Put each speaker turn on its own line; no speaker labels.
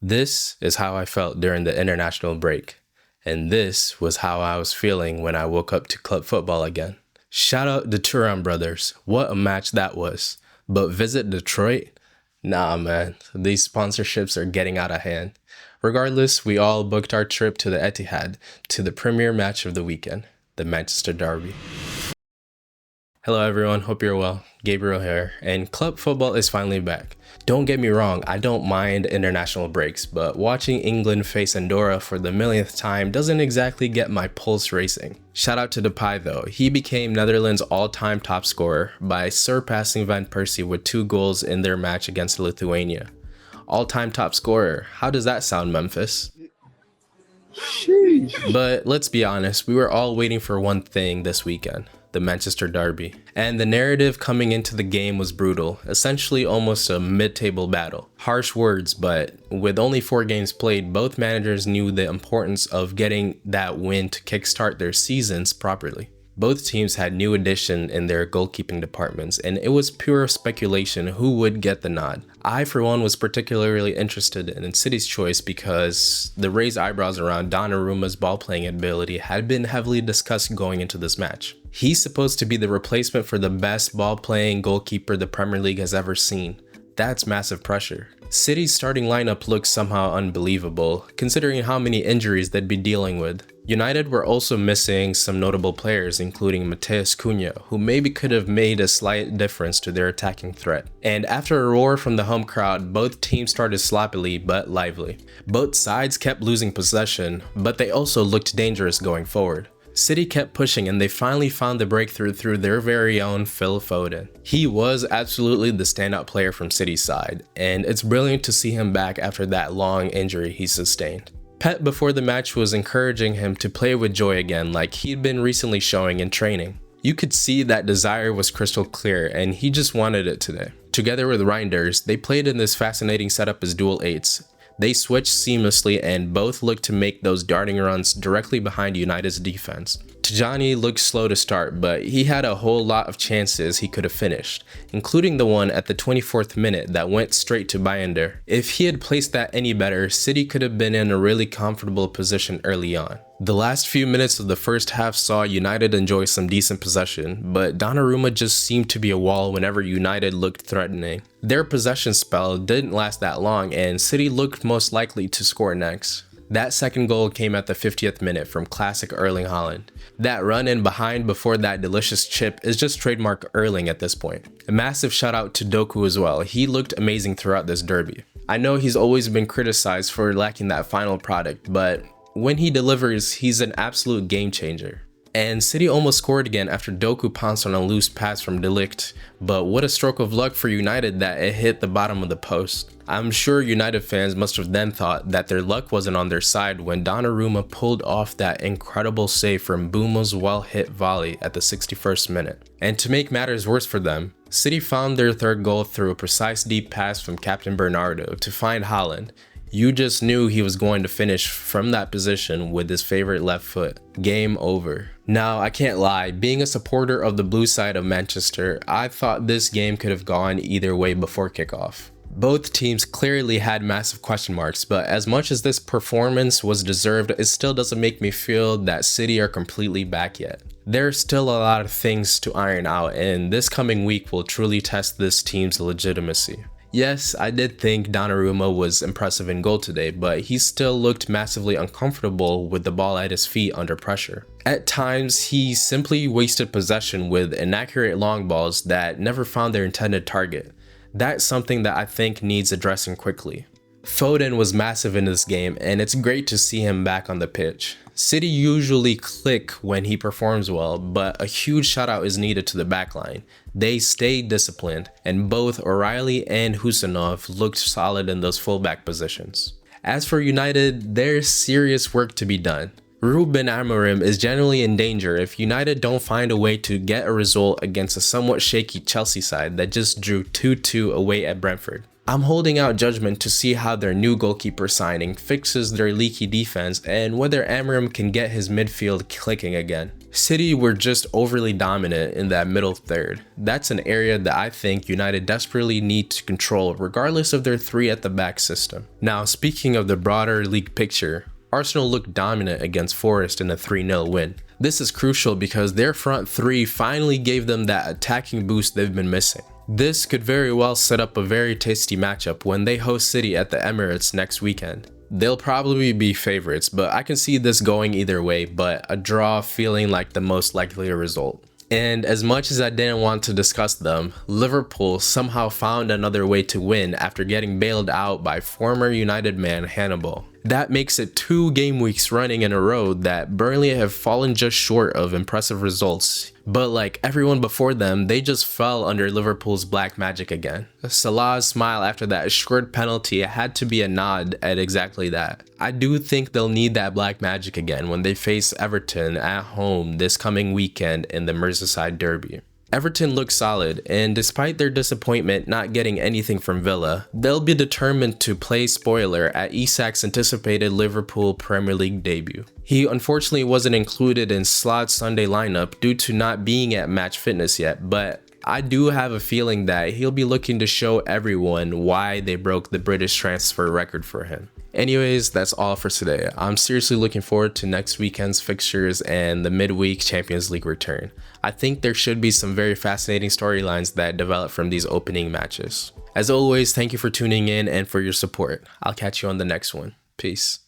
This is how I felt during the international break, and this was how I was feeling when I woke up to club football again. Shout out the Turan brothers, what a match that was. But visit Detroit? Nah man, these sponsorships are getting out of hand. Regardless, we all booked our trip to the Etihad to the premier match of the weekend, the Manchester Derby. Hello everyone, hope you're well. Gabriel here, and club football is finally back. Don't get me wrong, I don't mind international breaks, but watching England face Andorra for the millionth time doesn't exactly get my pulse racing. Shout out to Depay though, he became Netherlands' all-time top scorer by surpassing Van Persie with 2 goals in their match against Lithuania. All-time top scorer, how does that sound, Memphis? Sheesh. But let's be honest, we were all waiting for one thing this weekend. The Manchester Derby. And the narrative coming into the game was brutal, essentially almost a mid-table battle. Harsh words, but with only 4 games played, both managers knew the importance of getting that win to kickstart their seasons properly. Both teams had new addition in their goalkeeping departments, and it was pure speculation who would get the nod. I, for one, was particularly interested in City's choice because the raised eyebrows around Donnarumma's ball-playing ability had been heavily discussed going into this match. He's supposed to be the replacement for the best ball-playing goalkeeper the Premier League has ever seen. That's massive pressure. City's starting lineup looks somehow unbelievable, considering how many injuries they'd be dealing with. United were also missing some notable players, including Matheus Cunha, who maybe could have made a slight difference to their attacking threat. And after a roar from the home crowd, both teams started sloppily but lively. Both sides kept losing possession, but they also looked dangerous going forward. City kept pushing and they finally found the breakthrough through their very own Phil Foden. He was absolutely the standout player from City's side, and it's brilliant to see him back after that long injury he sustained. Pep before the match was encouraging him to play with joy again like he'd been recently showing in training. You could see that desire was crystal clear and he just wanted it today. Together with Reinders, they played in this fascinating setup as dual 8s. They switched seamlessly and both looked to make those darting runs directly behind United's defense. Tijani looked slow to start, but he had a whole lot of chances he could have finished, including the one at the 24th minute that went straight to Bayender. If he had placed that any better, City could have been in a really comfortable position early on. The last few minutes of the first half saw United enjoy some decent possession, but Donnarumma just seemed to be a wall whenever United looked threatening. Their possession spell didn't last that long and City looked most likely to score next. That second goal came at the 50th minute from classic Erling Haaland. That run in behind before that delicious chip is just trademark Erling at this point. A massive shout out to Doku as well, he looked amazing throughout this derby. I know he's always been criticized for lacking that final product, but when he delivers, he's an absolute game changer. And City almost scored again after Doku pounced on a loose pass from De Ligt, but what a stroke of luck for United that it hit the bottom of the post. I'm sure United fans must have then thought that their luck wasn't on their side when Donnarumma pulled off that incredible save from Bumo's well-hit volley at the 61st minute. And to make matters worse for them, City found their third goal through a precise deep pass from Captain Bernardo to find Haaland. You just knew he was going to finish from that position with his favorite left foot. Game over. Now, I can't lie, being a supporter of the blue side of Manchester, I thought this game could have gone either way before kickoff. Both teams clearly had massive question marks, but as much as this performance was deserved, it still doesn't make me feel that City are completely back yet. There's still a lot of things to iron out, and this coming week will truly test this team's legitimacy. Yes, I did think Donnarumma was impressive in goal today, but he still looked massively uncomfortable with the ball at his feet under pressure. At times, he simply wasted possession with inaccurate long balls that never found their intended target. That's something that I think needs addressing quickly. Foden was massive in this game, and it's great to see him back on the pitch. City usually click when he performs well, but a huge shout out is needed to the backline. They stayed disciplined, and both O'Reilly and Husanov looked solid in those fullback positions. As for United, there's serious work to be done. Ruben Amorim is generally in danger if United don't find a way to get a result against a somewhat shaky Chelsea side that just drew 2-2 away at Brentford. I'm holding out judgment to see how their new goalkeeper signing fixes their leaky defense and whether Amram can get his midfield clicking again. City were just overly dominant in that middle third. That's an area that I think United desperately need to control regardless of their 3 at the back system. Now, speaking of the broader league picture, Arsenal looked dominant against Forest in a 3-0 win. This is crucial because their front 3 finally gave them that attacking boost they've been missing. This could very well set up a very tasty matchup when they host City at the Emirates next weekend. They'll probably be favorites, but I can see this going either way, but a draw feeling like the most likely result. And as much as I didn't want to discuss them, Liverpool somehow found another way to win after getting bailed out by former United man Hannibal. That makes it 2 game weeks running in a row that Burnley have fallen just short of impressive results. But like everyone before them, they just fell under Liverpool's black magic again. Salah's smile after that assured penalty had to be a nod at exactly that. I do think they'll need that black magic again when they face Everton at home this coming weekend in the Merseyside Derby. Everton looks solid, and despite their disappointment not getting anything from Villa, they'll be determined to play spoiler at Isak's anticipated Liverpool Premier League debut. He unfortunately wasn't included in Slot's Sunday lineup due to not being at match fitness yet, but I do have a feeling that he'll be looking to show everyone why they broke the British transfer record for him. Anyways, that's all for today. I'm seriously looking forward to next weekend's fixtures and the midweek Champions League return. I think there should be some very fascinating storylines that develop from these opening matches. As always, thank you for tuning in and for your support. I'll catch you on the next one. Peace.